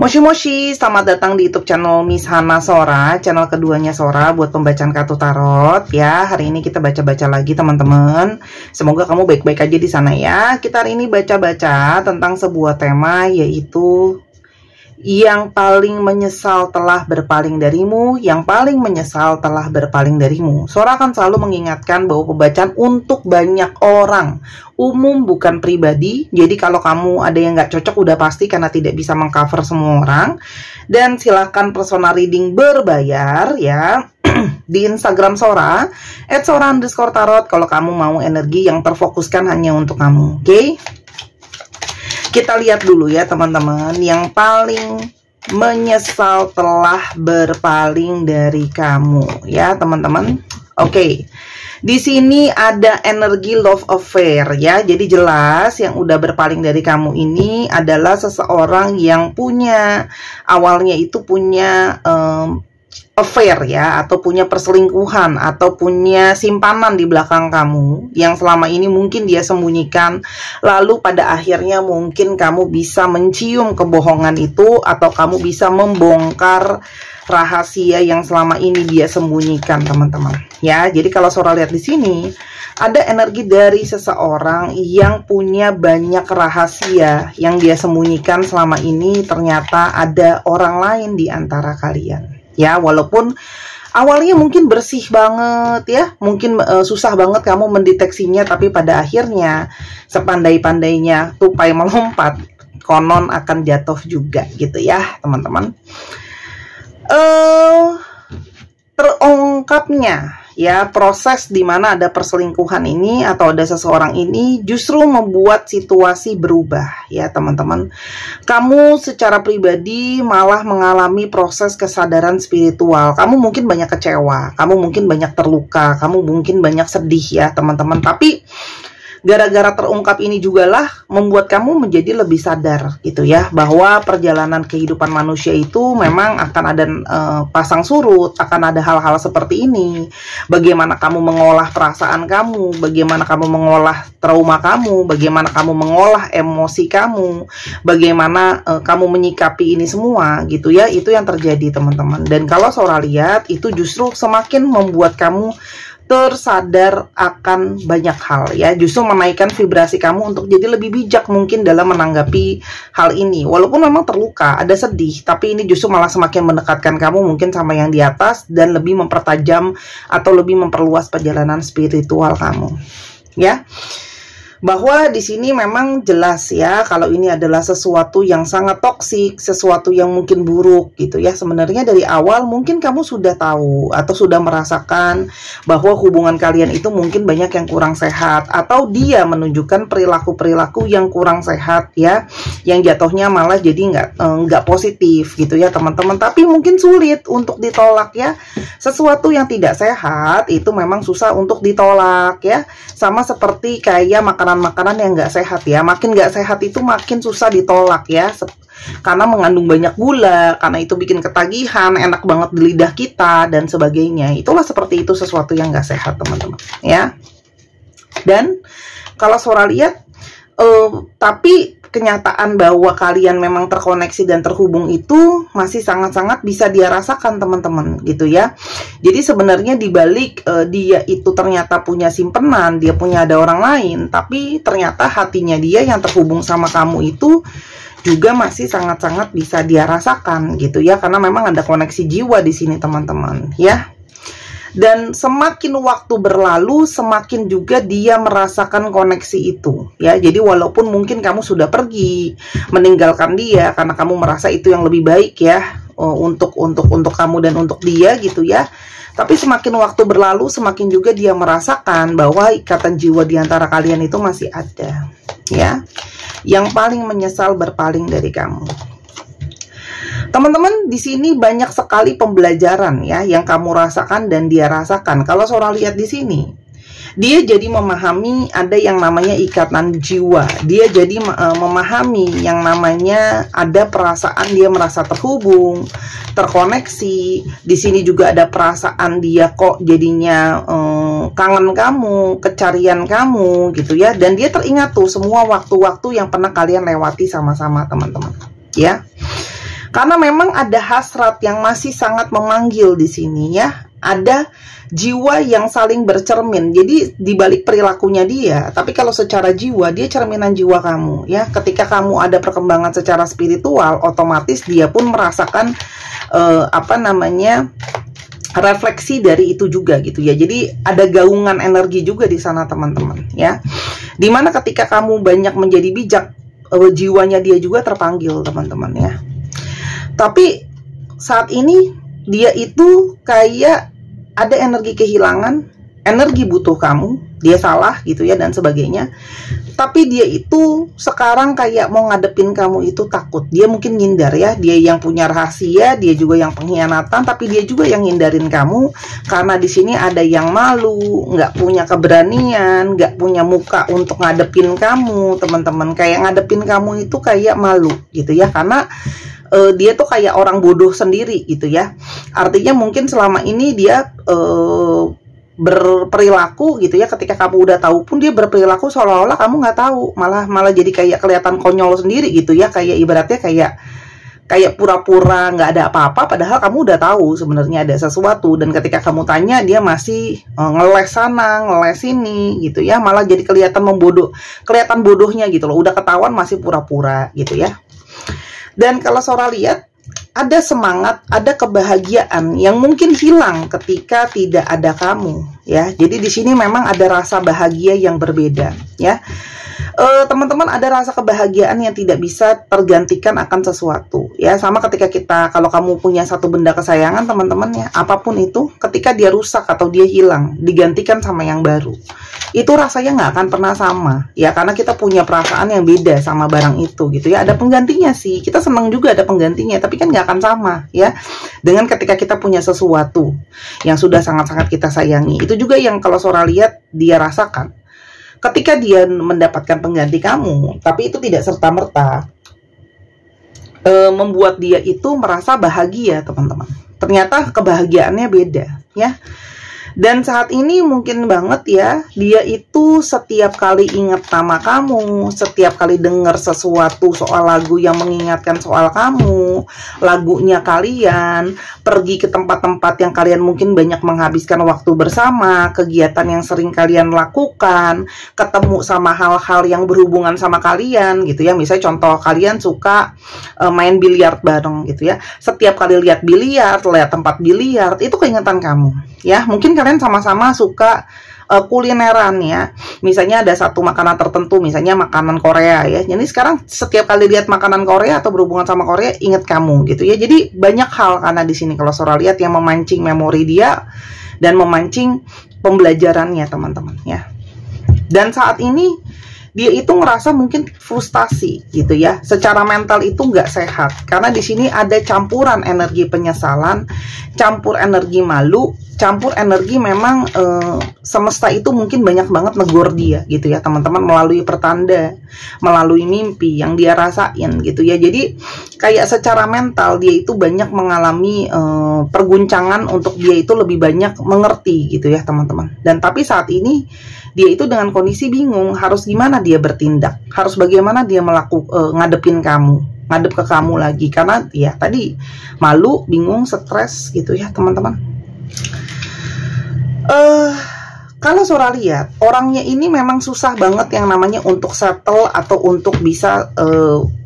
Moshi Moshi, selamat datang di YouTube channel Miss Hana Sora, channel keduanya Sora buat pembacaan kartu tarot ya. Hari ini kita baca-baca lagi teman-teman. Semoga kamu baik-baik aja di sana ya. Kita hari ini baca-baca tentang sebuah tema, yaitu yang paling menyesal telah berpaling darimu, yang paling menyesal telah berpaling darimu. Sora akan selalu mengingatkan bahwa pembacaan untuk banyak orang, umum bukan pribadi. Jadi kalau kamu ada yang nggak cocok udah pasti, karena tidak bisa mengcover semua orang. Dan silahkan personal reading berbayar ya di Instagram Sora @sora_tarot kalau kamu mau energi yang terfokuskan hanya untuk kamu. Oke? Kita lihat dulu ya teman-teman, yang paling menyesal telah berpaling dari kamu ya teman-teman. Oke. Di sini ada energi love affair ya. Jadi jelas yang udah berpaling dari kamu ini adalah seseorang yang punya, awalnya itu punya affair ya, atau punya perselingkuhan, atau punya simpanan di belakang kamu yang selama ini mungkin dia sembunyikan, lalu pada akhirnya mungkin kamu bisa mencium kebohongan itu, atau kamu bisa membongkar rahasia yang selama ini dia sembunyikan teman-teman ya. Jadi kalau Sora lihat di sini ada energi dari seseorang yang punya banyak rahasia yang dia sembunyikan selama ini. Ternyata ada orang lain di antara kalian ya, walaupun awalnya mungkin bersih banget ya, mungkin susah banget kamu mendeteksinya, tapi pada akhirnya sepandai-pandainya tupai melompat, konon akan jatuh juga gitu ya teman-teman. Terungkapnya ya proses dimana ada perselingkuhan ini atau ada seseorang ini justru membuat situasi berubah ya teman-teman. Kamu secara pribadi malah mengalami proses kesadaran spiritual. Kamu mungkin banyak kecewa, kamu mungkin banyak terluka, kamu mungkin banyak sedih ya teman-teman. Tapi gara-gara terungkap ini jugalah membuat kamu menjadi lebih sadar gitu ya, bahwa perjalanan kehidupan manusia itu memang akan ada pasang surut, akan ada hal-hal seperti ini. Bagaimana kamu mengolah perasaan kamu, bagaimana kamu mengolah trauma kamu, bagaimana kamu mengolah emosi kamu, bagaimana kamu menyikapi ini semua gitu ya. Itu yang terjadi teman-teman. Dan kalau Sora lihat itu justru semakin membuat kamu tersadar akan banyak hal ya, justru menaikkan vibrasi kamu untuk jadi lebih bijak mungkin dalam menanggapi hal ini. Walaupun memang terluka, ada sedih, tapi ini justru malah semakin mendekatkan kamu mungkin sama yang di atas dan lebih mempertajam atau lebih memperluas perjalanan spiritual kamu ya. Bahwa di sini memang jelas ya, kalau ini adalah sesuatu yang sangat toksik, sesuatu yang mungkin buruk gitu ya. Sebenarnya dari awal mungkin kamu sudah tahu atau sudah merasakan bahwa hubungan kalian itu mungkin banyak yang kurang sehat, atau dia menunjukkan perilaku-perilaku yang kurang sehat ya, yang jatuhnya malah jadi nggak positif gitu ya teman-teman. Tapi mungkin sulit untuk ditolak ya. Sesuatu yang tidak sehat itu memang susah untuk ditolak ya. Sama seperti kayak makanan yang nggak sehat ya, makin nggak sehat itu makin susah ditolak ya, karena mengandung banyak gula, karena itu bikin ketagihan, enak banget di lidah kita dan sebagainya. Itulah seperti itu, sesuatu yang nggak sehat teman-teman ya. Dan kalau Sora lihat tapi kenyataan bahwa kalian memang terkoneksi dan terhubung itu masih sangat-sangat bisa dia rasakan teman-teman gitu ya. Jadi sebenarnya dibalik dia itu ternyata punya simpenan, dia punya ada orang lain, tapi ternyata hatinya dia yang terhubung sama kamu itu juga masih sangat-sangat bisa dia rasakan gitu ya, karena memang ada koneksi jiwa di sini teman-teman ya. Dan semakin waktu berlalu, semakin juga dia merasakan koneksi itu ya. Jadi walaupun mungkin kamu sudah pergi meninggalkan dia karena kamu merasa itu yang lebih baik ya, untuk kamu dan untuk dia gitu ya, tapi semakin waktu berlalu semakin juga dia merasakan bahwa ikatan jiwa di antara kalian itu masih ada ya. Yang paling menyesal berpaling dari kamu. Teman-teman, di sini banyak sekali pembelajaran ya yang kamu rasakan dan dia rasakan. Kalau Sora lihat di sini, dia jadi memahami ada yang namanya ikatan jiwa. Dia jadi memahami yang namanya ada perasaan dia merasa terhubung, terkoneksi. Di sini juga ada perasaan dia kok jadinya kangen kamu, kecarian kamu gitu ya. Dan dia teringat tuh semua waktu-waktu yang pernah kalian lewati sama-sama teman-teman ya. Karena memang ada hasrat yang masih sangat memanggil di sini ya. Ada jiwa yang saling bercermin. Jadi di balik perilakunya dia, tapi kalau secara jiwa dia cerminan jiwa kamu ya. Ketika kamu ada perkembangan secara spiritual, otomatis dia pun merasakan refleksi dari itu juga gitu ya. Jadi ada gaungan energi juga di sana teman-teman ya. Dimana ketika kamu banyak menjadi bijak, jiwanya dia juga terpanggil teman-teman ya. Tapi saat ini dia itu kayak ada energi kehilangan, energi butuh kamu, dia salah gitu ya dan sebagainya. Tapi dia itu sekarang kayak mau ngadepin kamu itu takut. Dia mungkin ngindar ya, dia yang punya rahasia, dia juga yang pengkhianatan, tapi dia juga yang ngindarin kamu karena di sini ada yang malu, nggak punya keberanian, nggak punya muka untuk ngadepin kamu, teman-teman. Kayak ngadepin kamu itu kayak malu gitu ya, karena dia tuh kayak orang bodoh sendiri gitu ya. Artinya mungkin selama ini dia berperilaku gitu ya, ketika kamu udah tahu pun dia berperilaku seolah-olah kamu nggak tahu, malah jadi kayak kelihatan konyol sendiri gitu ya, kayak ibaratnya kayak pura-pura nggak ada apa-apa, padahal kamu udah tahu sebenarnya ada sesuatu, dan ketika kamu tanya dia masih ngeles sana ngeles sini gitu ya, malah jadi kelihatan kelihatan bodohnya gitu loh, udah ketahuan masih pura-pura gitu ya. Dan kalau Sora lihat ada semangat, ada kebahagiaan yang mungkin hilang ketika tidak ada kamu ya. Jadi di sini memang ada rasa bahagia yang berbeda ya. Teman-teman, ada rasa kebahagiaan yang tidak bisa tergantikan akan sesuatu ya. Sama ketika kalau kamu punya satu benda kesayangan teman-teman ya, apapun itu, ketika dia rusak atau dia hilang, digantikan sama yang baru, itu rasanya nggak akan pernah sama ya, karena kita punya perasaan yang beda sama barang itu gitu ya. Ada penggantinya sih, kita senang juga ada penggantinya, tapi kan nggak akan sama ya dengan ketika kita punya sesuatu yang sudah sangat-sangat kita sayangi. Itu juga yang kalau Sora lihat dia rasakan ketika dia mendapatkan pengganti kamu, tapi itu tidak serta-merta membuat dia itu merasa bahagia teman-teman. Ternyata kebahagiaannya beda ya. Dan saat ini mungkin banget ya, dia itu setiap kali ingat nama kamu, setiap kali dengar sesuatu soal lagu yang mengingatkan soal kamu, lagunya kalian, pergi ke tempat-tempat yang kalian mungkin banyak menghabiskan waktu bersama, kegiatan yang sering kalian lakukan, ketemu sama hal-hal yang berhubungan sama kalian gitu ya. Misalnya contoh, kalian suka main biliar bareng gitu ya. Setiap kali lihat biliar, lihat tempat biliar, itu keingetan kamu ya. Mungkin kalian sama-sama suka kulineran ya. Misalnya ada satu makanan tertentu, misalnya makanan Korea ya. Jadi sekarang setiap kali lihat makanan Korea atau berhubungan sama Korea, ingat kamu gitu ya. Jadi banyak hal karena di sini kalau Sora lihat yang memancing memori dia dan memancing pembelajarannya teman-teman ya. Dan saat ini dia itu ngerasa mungkin frustasi gitu ya, secara mental itu nggak sehat karena di sini ada campuran energi penyesalan, campur energi malu, campur energi memang semesta itu mungkin banyak banget negor dia gitu ya teman-teman, melalui pertanda, melalui mimpi yang dia rasain gitu ya. Jadi kayak secara mental dia itu banyak mengalami perguncangan untuk dia itu lebih banyak mengerti gitu ya teman-teman. Dan tapi saat ini dia itu dengan kondisi bingung harus gimana dia bertindak, harus bagaimana dia ngadepin kamu, ngadep ke kamu lagi, karena ya tadi malu, bingung, stres gitu ya teman-teman. Kalau Sora lihat orangnya ini memang susah banget yang namanya untuk settle atau untuk bisa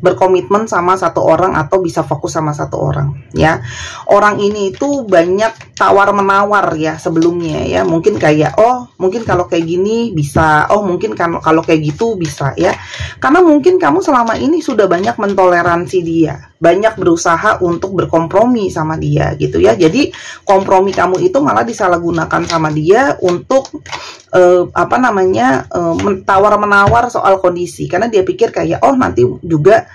berkomitmen sama satu orang atau bisa fokus sama satu orang ya. Orang ini itu banyak tawar menawar ya sebelumnya ya, mungkin kayak mungkin kalau kayak gini bisa, mungkin kalau kayak gitu bisa ya, karena mungkin kamu selama ini sudah banyak mentoleransi dia, banyak berusaha untuk berkompromi sama dia gitu ya. Jadi kompromi kamu itu malah disalahgunakan sama dia untuk tawar-menawar soal kondisi, karena dia pikir kayak nanti juga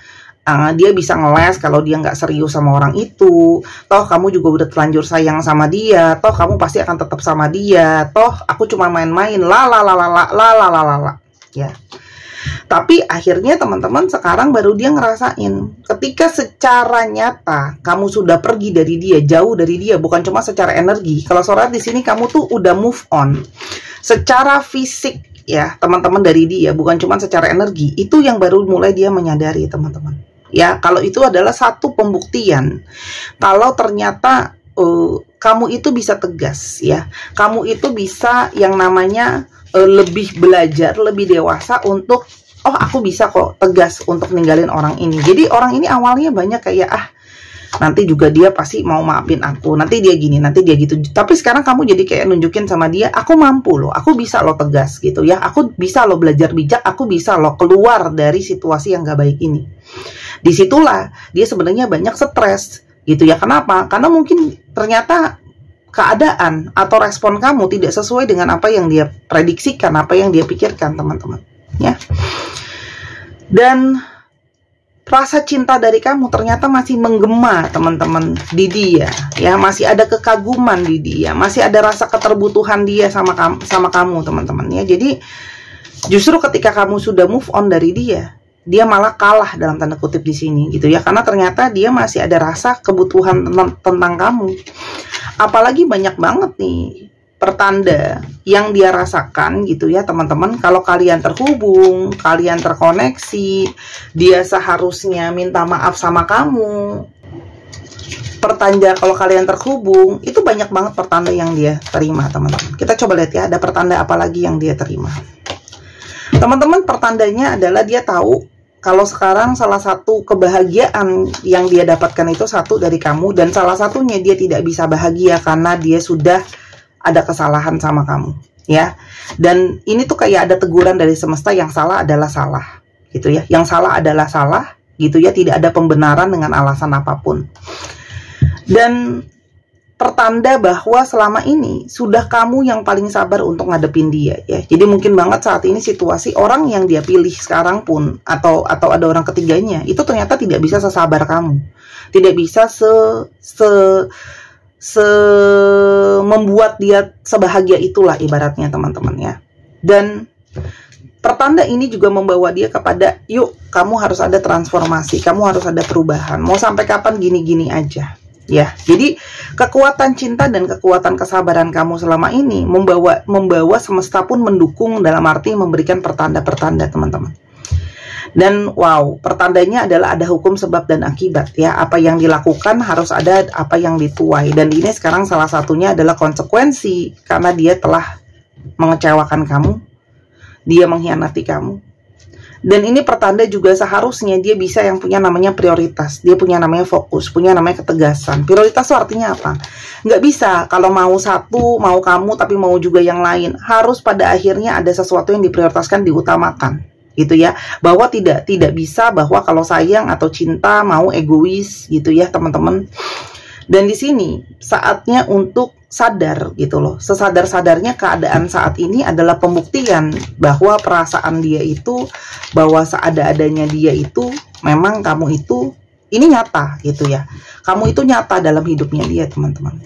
dia bisa ngeles kalau dia nggak serius sama orang itu, toh kamu juga udah terlanjur sayang sama dia, toh kamu pasti akan tetap sama dia, toh aku cuma main-main ya. Tapi akhirnya teman-teman sekarang baru dia ngerasain ketika secara nyata kamu sudah pergi dari dia, jauh dari dia, bukan cuma secara energi. Kalau Sora di sini kamu tuh udah move on secara fisik ya teman-teman dari dia, bukan cuma secara energi. Itu yang baru mulai dia menyadari teman-teman. ya. Kalau itu adalah satu pembuktian kalau ternyata kamu itu bisa tegas, ya. Kamu itu bisa yang namanya lebih belajar, lebih dewasa untuk, oh aku bisa kok tegas untuk ninggalin orang ini. Jadi orang ini awalnya banyak kayak, nanti juga dia pasti mau maafin aku, nanti dia gini, nanti dia gitu. Tapi sekarang kamu jadi kayak nunjukin sama dia, aku mampu loh, aku bisa loh tegas gitu ya, aku bisa loh belajar bijak, aku bisa loh keluar dari situasi yang gak baik ini. Disitulah dia sebenarnya banyak stres gitu ya. Kenapa? Karena mungkin ternyata keadaan atau respon kamu tidak sesuai dengan apa yang dia prediksikan, apa yang dia pikirkan, teman-teman, ya. Dan rasa cinta dari kamu ternyata masih menggema, teman-teman, di dia, ya. Masih ada kekaguman di dia, masih ada rasa keterbutuhan dia sama kamu, teman-teman, ya. Jadi justru ketika kamu sudah move on dari dia malah kalah dalam tanda kutip di sini gitu ya, karena ternyata dia masih ada rasa kebutuhan tentang kamu. Apalagi banyak banget nih pertanda yang dia rasakan gitu ya, teman-teman. Kalau kalian terhubung, kalian terkoneksi, dia seharusnya minta maaf sama kamu. Pertanda kalau kalian terhubung, itu banyak banget pertanda yang dia terima, teman-teman. Kita coba lihat ya, ada pertanda apa lagi yang dia terima. Teman-teman, pertandanya adalah dia tahu kalau sekarang salah satu kebahagiaan yang dia dapatkan itu satu dari kamu, dan salah satunya dia tidak bisa bahagia karena dia sudah ada kesalahan sama kamu, ya. Dan ini tuh kayak ada teguran dari semesta, yang salah adalah salah gitu ya, yang salah adalah salah gitu ya, tidak ada pembenaran dengan alasan apapun. Dan pertanda bahwa selama ini sudah kamu yang paling sabar untuk ngadepin dia, ya. Jadi mungkin banget saat ini situasi orang yang dia pilih sekarang pun, atau ada orang ketiganya, itu ternyata tidak bisa sesabar kamu, tidak bisa membuat dia sebahagia itulah ibaratnya, teman-teman, ya. Dan pertanda ini juga membawa dia kepada, yuk kamu harus ada transformasi, kamu harus ada perubahan, mau sampai kapan gini-gini aja, ya. Jadi kekuatan cinta dan kekuatan kesabaran kamu selama ini membawa semesta pun mendukung, dalam arti memberikan pertanda-pertanda, teman-teman. Dan wow, pertandanya adalah ada hukum sebab dan akibat, ya. Apa yang dilakukan harus ada apa yang dituai, dan ini sekarang salah satunya adalah konsekuensi karena dia telah mengecewakan kamu, dia mengkhianati kamu. Dan ini pertanda juga seharusnya dia bisa yang punya namanya prioritas, dia punya namanya fokus, punya namanya ketegasan. Prioritas itu artinya apa? Nggak bisa kalau mau satu, mau kamu, tapi mau juga yang lain. Harus pada akhirnya ada sesuatu yang diprioritaskan, diutamakan gitu ya. Bahwa tidak bisa bahwa kalau sayang atau cinta mau egois gitu ya, teman-teman. Dan di sini saatnya untuk sadar gitu loh. Sesadar-sadarnya keadaan saat ini adalah pembuktian bahwa perasaan dia itu, bahwa seada-adanya dia itu, memang kamu itu, ini nyata gitu ya. Kamu itu nyata dalam hidupnya dia, teman-teman.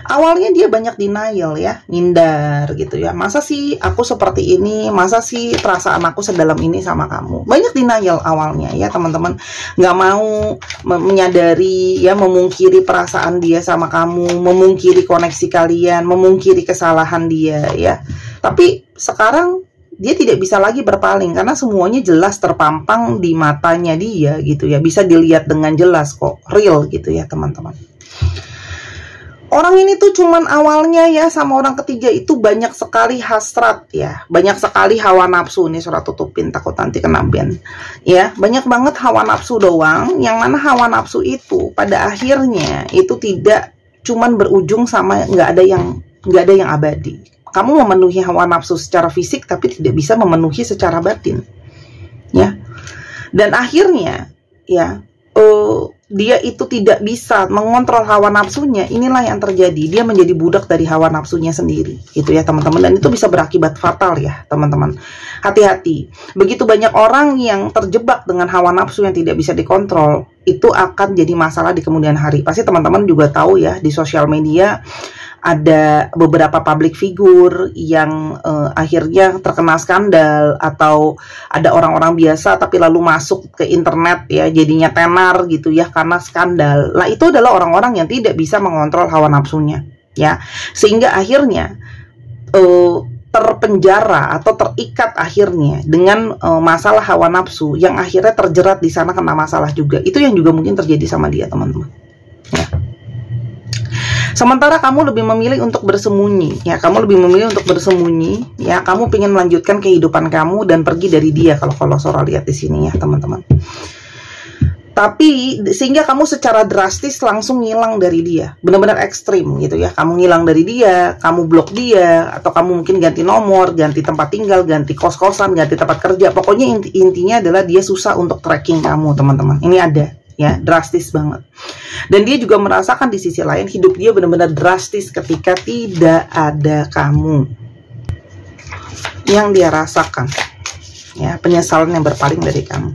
Awalnya dia banyak denial ya, ngindar gitu ya. Masa sih aku seperti ini? Masa sih perasaan aku sedalam ini sama kamu? Banyak denial awalnya ya, teman-teman. Nggak mau menyadari ya, memungkiri perasaan dia sama kamu, memungkiri koneksi kalian, memungkiri kesalahan dia ya. Tapi sekarang dia tidak bisa lagi berpaling karena semuanya jelas terpampang di matanya dia gitu ya. Bisa dilihat dengan jelas kok, real gitu ya, teman-teman. Orang ini tuh cuman awalnya ya sama orang ketiga itu banyak sekali hasrat ya, banyak sekali hawa nafsu. Nih surat tutupin, takut nanti kena ban ya. Banyak banget hawa nafsu doang, yang mana hawa nafsu itu pada akhirnya itu tidak cuman berujung sama nggak ada yang abadi. Kamu memenuhi hawa nafsu secara fisik tapi tidak bisa memenuhi secara batin ya. Dan akhirnya ya dia itu tidak bisa mengontrol hawa nafsunya. Inilah yang terjadi, dia menjadi budak dari hawa nafsunya sendiri gitu ya, teman-teman. Dan itu bisa berakibat fatal ya, teman-teman. Hati-hati, begitu banyak orang yang terjebak dengan hawa nafsu yang tidak bisa dikontrol, itu akan jadi masalah di kemudian hari. Pasti teman-teman juga tahu ya, di sosial media ada beberapa public figure yang akhirnya terkena skandal, atau ada orang-orang biasa tapi lalu masuk ke internet ya, jadinya tenar gitu ya karena skandal. Lah itu adalah orang-orang yang tidak bisa mengontrol hawa nafsunya ya, sehingga akhirnya terpenjara atau terikat akhirnya dengan masalah hawa nafsu yang akhirnya terjerat di sana kena masalah juga. Itu yang juga mungkin terjadi sama dia, teman-teman. Ya. Sementara kamu lebih memilih untuk bersembunyi, ya, kamu lebih memilih untuk bersembunyi, ya, kamu ingin melanjutkan kehidupan kamu dan pergi dari dia kalau Sora lihat di sini ya, teman-teman. Tapi sehingga kamu secara drastis langsung ngilang dari dia, benar-benar ekstrim gitu ya. Kamu ngilang dari dia, kamu blok dia, atau kamu mungkin ganti nomor, ganti tempat tinggal, ganti kos-kosan, ganti tempat kerja. Pokoknya intinya adalah dia susah untuk tracking kamu, teman-teman. Ini ada ya, drastis banget. Dan dia juga merasakan di sisi lain hidup dia benar-benar drastis ketika tidak ada kamu. Yang dia rasakan ya, penyesalan yang berpaling dari kamu.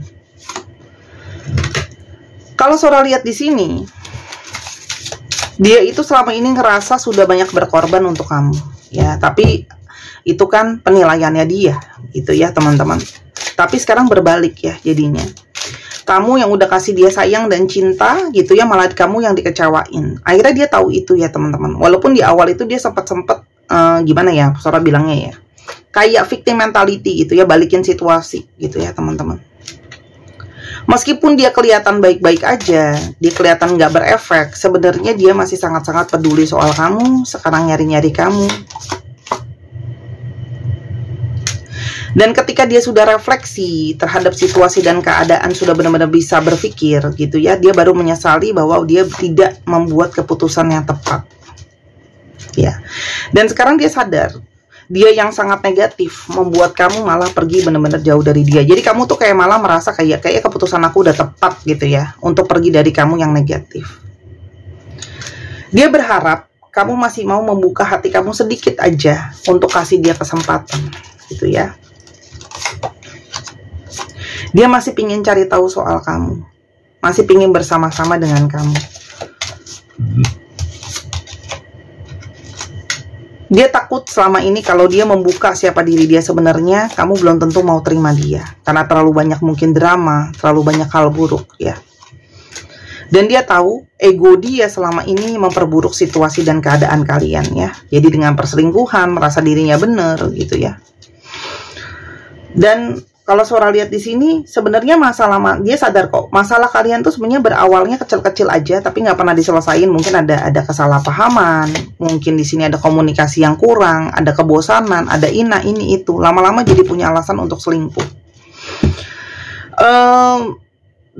Kalau Sora lihat di sini, dia itu selama ini ngerasa sudah banyak berkorban untuk kamu, ya. Tapi itu kan penilaiannya dia, gitu ya, teman-teman. Tapi sekarang berbalik ya, jadinya. Kamu yang udah kasih dia sayang dan cinta, gitu ya, malah kamu yang dikecewain. Akhirnya dia tahu itu ya, teman-teman. Walaupun di awal itu dia sempat gimana ya, Sora bilangnya ya, kayak victim mentality gitu ya, balikin situasi, gitu ya, teman-teman. Meskipun dia kelihatan baik-baik aja, dia kelihatan nggak berefek, sebenarnya dia masih sangat-sangat peduli soal kamu, sekarang nyari-nyari kamu. Dan ketika dia sudah refleksi terhadap situasi dan keadaan, sudah benar-benar bisa berpikir gitu ya, dia baru menyesali bahwa dia tidak membuat keputusan yang tepat. Ya. Dan sekarang dia sadar, dia yang sangat negatif membuat kamu malah pergi benar-benar jauh dari dia. Jadi kamu tuh kayak malah merasa kayak keputusan aku udah tepat gitu ya, untuk pergi dari kamu yang negatif. Dia berharap kamu masih mau membuka hati kamu sedikit aja untuk kasih dia kesempatan gitu ya. Dia masih pingin cari tahu soal kamu, masih pingin bersama-sama dengan kamu. Dia takut selama ini kalau dia membuka siapa diri dia sebenarnya, kamu belum tentu mau terima dia. Karena terlalu banyak mungkin drama, terlalu banyak hal buruk ya. Dan dia tahu ego dia selama ini memperburuk situasi dan keadaan kalian ya. Jadi dengan perselingkuhan, merasa dirinya benar gitu ya. Dan kalau Sora lihat di sini, sebenarnya dia sadar kok, masalah kalian tuh sebenarnya berawalnya kecil-kecil aja, tapi nggak pernah diselesain. Mungkin ada kesalahpahaman, mungkin di sini ada komunikasi yang kurang, ada kebosanan, ada ini itu. Lama-lama jadi punya alasan untuk selingkuh.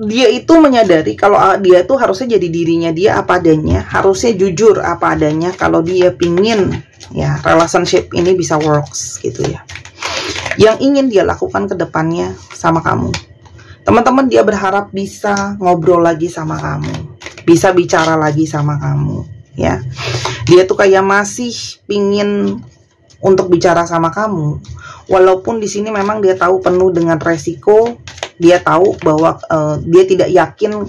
Dia itu menyadari kalau dia tuh harusnya jadi dirinya dia apa adanya, harusnya jujur apa adanya kalau dia pingin ya relationship ini bisa works gitu ya. Yang ingin dia lakukan ke depannya sama kamu. Teman-teman, dia berharap bisa ngobrol lagi sama kamu, bisa bicara lagi sama kamu, ya. Dia tuh kayak masih pingin untuk bicara sama kamu, walaupun di sini memang dia tahu penuh dengan resiko. Dia tahu bahwa dia tidak yakin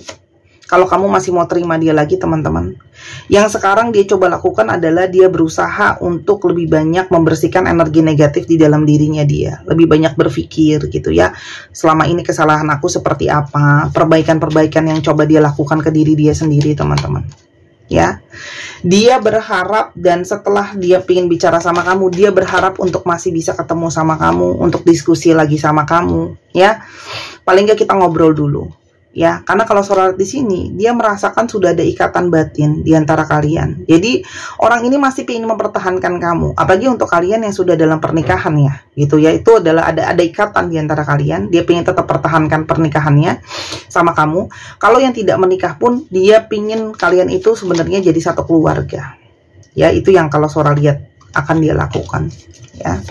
kalau kamu masih mau terima dia lagi, teman-teman. Yang sekarang dia coba lakukan adalah dia berusaha untuk lebih banyak membersihkan energi negatif di dalam dirinya dia. Lebih banyak berpikir gitu ya. Selama ini kesalahan aku seperti apa? Perbaikan-perbaikan yang coba dia lakukan ke diri dia sendiri, teman-teman. Ya. Dia berharap, dan setelah dia pengen bicara sama kamu, dia berharap untuk masih bisa ketemu sama kamu, untuk diskusi lagi sama kamu, ya. Paling nggak kita ngobrol dulu. Ya, karena kalau Sora di sini dia merasakan sudah ada ikatan batin di antara kalian. Jadi orang ini masih ingin mempertahankan kamu, apalagi untuk kalian yang sudah dalam pernikahan ya, gitu ya. Itu adalah ada ikatan di antara kalian. Dia ingin tetap pertahankan pernikahannya sama kamu. Kalau yang tidak menikah pun dia ingin kalian itu sebenarnya jadi satu keluarga. Ya, itu yang kalau Sora lihat akan dia lakukan. Ya.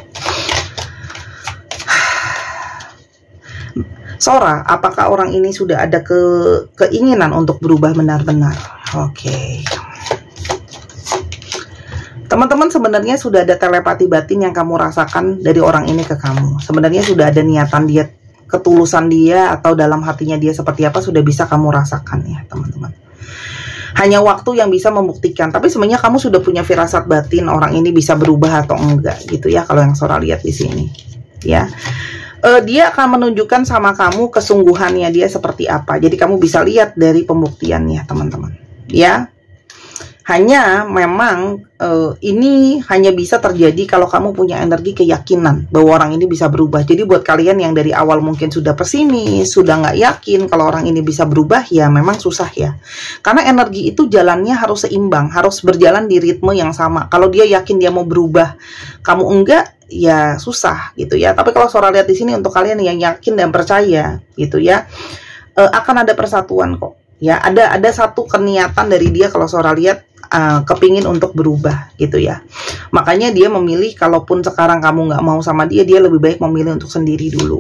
Sora, apakah orang ini sudah ada keinginan untuk berubah benar-benar? Oke. Teman-teman, sebenarnya sudah ada telepati batin yang kamu rasakan dari orang ini ke kamu. Sebenarnya sudah ada niatan dia, ketulusan dia, atau dalam hatinya dia seperti apa sudah bisa kamu rasakan ya, teman-teman. Hanya waktu yang bisa membuktikan. Tapi sebenarnya kamu sudah punya firasat batin orang ini bisa berubah atau enggak gitu ya, kalau yang Sora lihat di sini. Ya. Dia akan menunjukkan sama kamu kesungguhannya dia seperti apa. Jadi kamu bisa lihat dari pembuktiannya, teman-teman. Ya, Hanya memang ini hanya bisa terjadi kalau kamu punya energi keyakinan bahwa orang ini bisa berubah. Jadi buat kalian yang dari awal mungkin sudah pesimis, sudah nggak yakin kalau orang ini bisa berubah, ya memang susah ya. Karena energi itu jalannya harus seimbang, harus berjalan di ritme yang sama. Kalau dia yakin dia mau berubah, kamu enggak, ya susah gitu ya. Tapi kalau Sora lihat di sini untuk kalian yang yakin dan percaya gitu ya, akan ada persatuan kok. Ya, ada satu keniatan dari dia kalau Sora lihat kepingin untuk berubah gitu ya. Makanya dia memilih, kalaupun sekarang kamu nggak mau sama dia, dia lebih baik memilih untuk sendiri dulu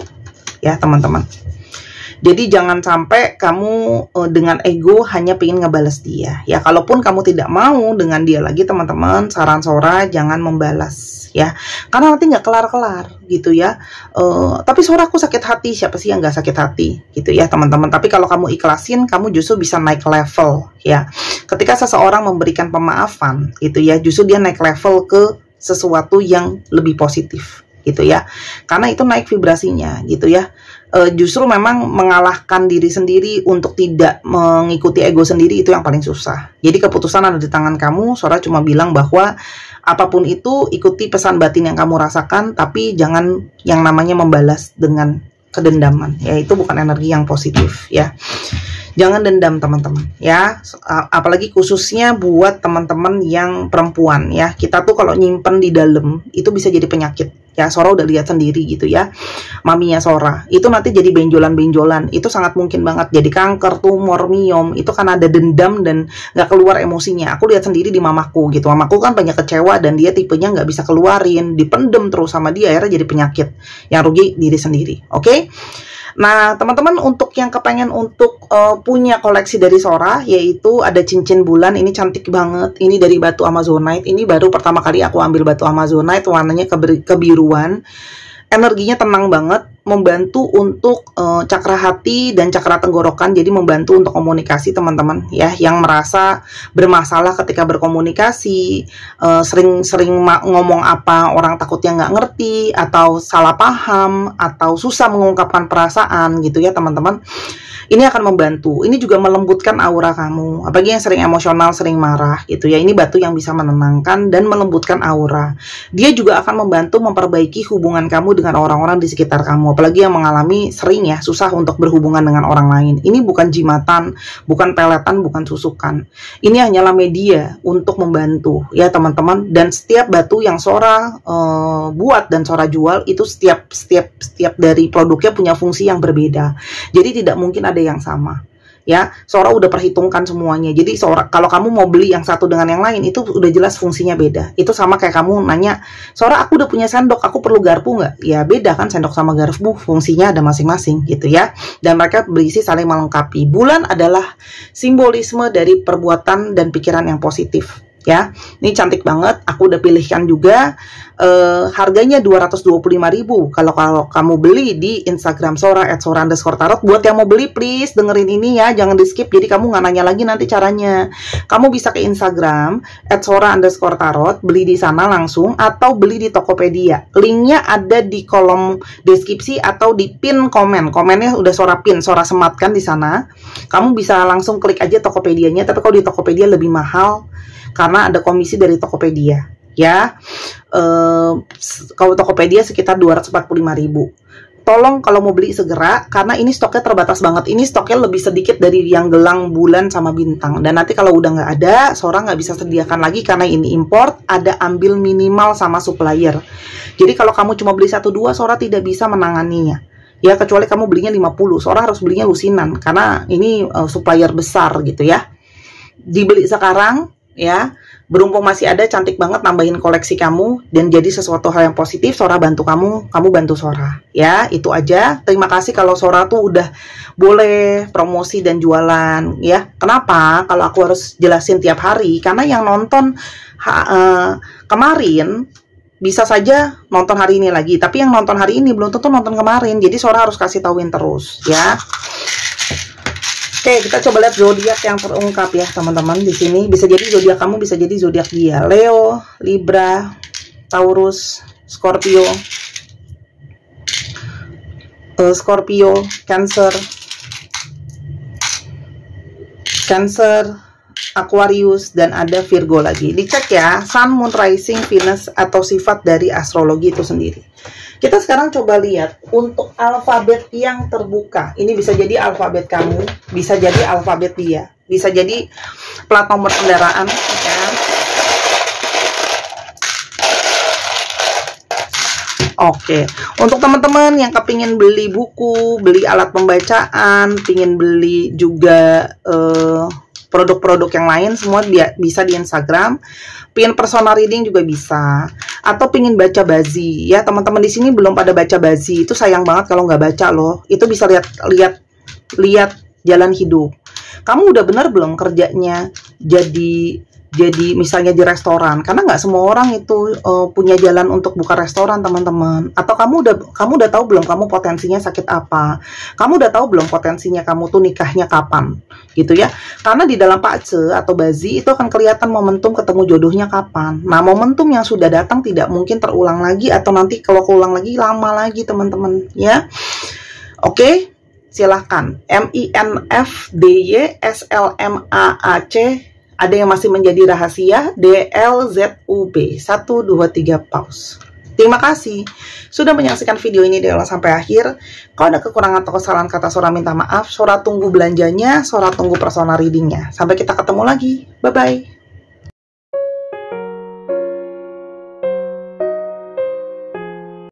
ya teman-teman. Jadi jangan sampai kamu dengan ego hanya pengen ngebales dia ya. Kalaupun kamu tidak mau dengan dia lagi teman-teman, saran Sora jangan membalas ya, karena nanti nggak kelar-kelar gitu ya. Tapi Sora aku sakit hati, siapa sih yang nggak sakit hati gitu ya teman-teman. Tapi kalau kamu ikhlasin, kamu justru bisa naik level ya. Ketika seseorang memberikan pemaafan gitu ya, justru dia naik level ke sesuatu yang lebih positif gitu ya, karena itu naik vibrasinya gitu ya. Justru memang mengalahkan diri sendiri untuk tidak mengikuti ego sendiri itu yang paling susah. Jadi keputusan ada di tangan kamu. Sora cuma bilang bahwa apapun itu, ikuti pesan batin yang kamu rasakan, tapi jangan yang namanya membalas dengan kedendaman ya, itu bukan energi yang positif ya. Jangan dendam teman-teman ya, apalagi khususnya buat teman-teman yang perempuan ya. Kita tuh kalau nyimpen di dalam itu bisa jadi penyakit ya. Sora udah lihat sendiri gitu ya, maminya Sora itu nanti jadi benjolan-benjolan, itu sangat mungkin banget jadi kanker, tumor, miom, itu kan ada dendam dan nggak keluar emosinya. Aku lihat sendiri di mamaku gitu, mamaku kan banyak kecewa dan dia tipenya nggak bisa keluarin, dipendem terus sama dia, akhirnya jadi penyakit yang rugi diri sendiri. Oke? Nah teman-teman, untuk yang kepengen untuk punya koleksi dari Sora, yaitu ada cincin bulan, ini cantik banget, ini dari batu Amazonite. Ini baru pertama kali aku ambil batu Amazonite, warnanya kebiruan, energinya tenang banget, membantu untuk cakra hati dan cakra tenggorokan. Jadi membantu untuk komunikasi teman-teman ya, yang merasa bermasalah ketika berkomunikasi, sering-sering ngomong apa orang takutnya nggak ngerti, atau salah paham, atau susah mengungkapkan perasaan gitu ya teman-teman. Ini akan membantu. Ini juga melembutkan aura kamu, apalagi yang sering emosional, sering marah gitu ya. Ini batu yang bisa menenangkan dan melembutkan aura. Dia juga akan membantu memperbaiki hubungan kamu dengan orang-orang di sekitar kamu, apalagi yang mengalami sering ya susah untuk berhubungan dengan orang lain. Ini bukan jimatan, bukan peletan, bukan susukan. Ini hanyalah media untuk membantu ya teman-teman. Dan setiap batu yang Sora buat dan Sora jual itu setiap dari produknya punya fungsi yang berbeda. Jadi tidak mungkin ada yang sama ya. Sora udah perhitungkan semuanya. Jadi Sora, kalau kamu mau beli yang satu dengan yang lain, itu udah jelas fungsinya beda. Itu sama kayak kamu nanya, Sora aku udah punya sendok, aku perlu garpu nggak? Ya beda kan, sendok sama garpu fungsinya ada masing-masing gitu ya. Dan mereka berisi saling melengkapi. Bulan adalah simbolisme dari perbuatan dan pikiran yang positif ya. Ini cantik banget, aku udah pilihkan juga. Harganya 225.000 kalau kamu beli di Instagram Sora @sora_tarot. Buat yang mau beli, please dengerin ini ya, jangan di skip, jadi kamu nggak nanya lagi nanti caranya. Kamu bisa ke Instagram @sora_tarot, beli di sana langsung, atau beli di Tokopedia. Linknya ada di kolom deskripsi atau di pin komen. Komennya udah Sora pin, Sora sematkan di sana. Kamu bisa langsung klik aja Tokopedianya, tapi kalau di Tokopedia lebih mahal karena ada komisi dari Tokopedia ya. Kalau Tokopedia sekitar 245.000. Tolong kalau mau beli segera, karena ini stoknya terbatas banget. Ini stoknya lebih sedikit dari yang gelang, bulan, sama bintang. Dan nanti kalau udah nggak ada, Sora nggak bisa sediakan lagi karena ini import, ada ambil minimal sama supplier. Jadi kalau kamu cuma beli 1-2, Sora tidak bisa menanganinya ya, kecuali kamu belinya 50. Sora harus belinya lusinan karena ini supplier besar gitu ya. Dibeli sekarang ya, berhubung masih ada, cantik banget, nambahin koleksi kamu dan jadi sesuatu hal yang positif. Sora bantu kamu, kamu bantu Sora ya. Itu aja. Terima kasih kalau Sora tuh udah boleh promosi dan jualan ya. Kenapa kalau aku harus jelasin tiap hari? Karena yang nonton kemarin bisa saja nonton hari ini lagi, tapi yang nonton hari ini belum tentu nonton kemarin. Jadi Sora harus kasih tauin terus ya. Oke, kita coba lihat zodiak yang terungkap ya teman-teman. Di sini bisa jadi zodiak kamu, bisa jadi zodiak dia. Leo, Libra, Taurus, Scorpio, Cancer, Aquarius, dan ada Virgo lagi. Dicek ya, Sun, Moon, Rising, Venus, atau sifat dari astrologi itu sendiri. Kita sekarang coba lihat untuk alfabet yang terbuka. Ini bisa jadi alfabet kamu, bisa jadi alfabet dia, bisa jadi plat nomor kendaraan, ya. Oke, untuk teman-teman yang kepingin beli buku, beli alat pembacaan, pingin beli juga produk-produk yang lain, semua bisa di Instagram. Pingin personal reading juga bisa, atau pingin baca bazi ya teman-teman. Di sini belum pada baca bazi, itu sayang banget kalau nggak baca loh. Itu bisa lihat jalan hidup. Kamu udah bener belum kerjanya jadi misalnya di restoran, karena nggak semua orang itu punya jalan untuk buka restoran, teman-teman. Atau kamu udah tahu belum kamu potensinya sakit apa? Kamu udah tahu belum potensinya kamu tuh nikahnya kapan, gitu ya? Karena di dalam pace atau bazi itu akan kelihatan momentum ketemu jodohnya kapan. Nah, momentum yang sudah datang tidak mungkin terulang lagi, atau nanti kalau keulang lagi lama lagi, teman-teman, ya. Oke, silahkan. MINFDYSLMAAC. Ada yang masih menjadi rahasia, DLZUB 1, 2, 3 pause. Terima kasih sudah menyaksikan video ini dari awal sampai akhir. Kalau ada kekurangan atau kesalahan kata, Sora minta maaf. Sora tunggu belanjanya, Sora tunggu personal readingnya. Sampai kita ketemu lagi. Bye-bye.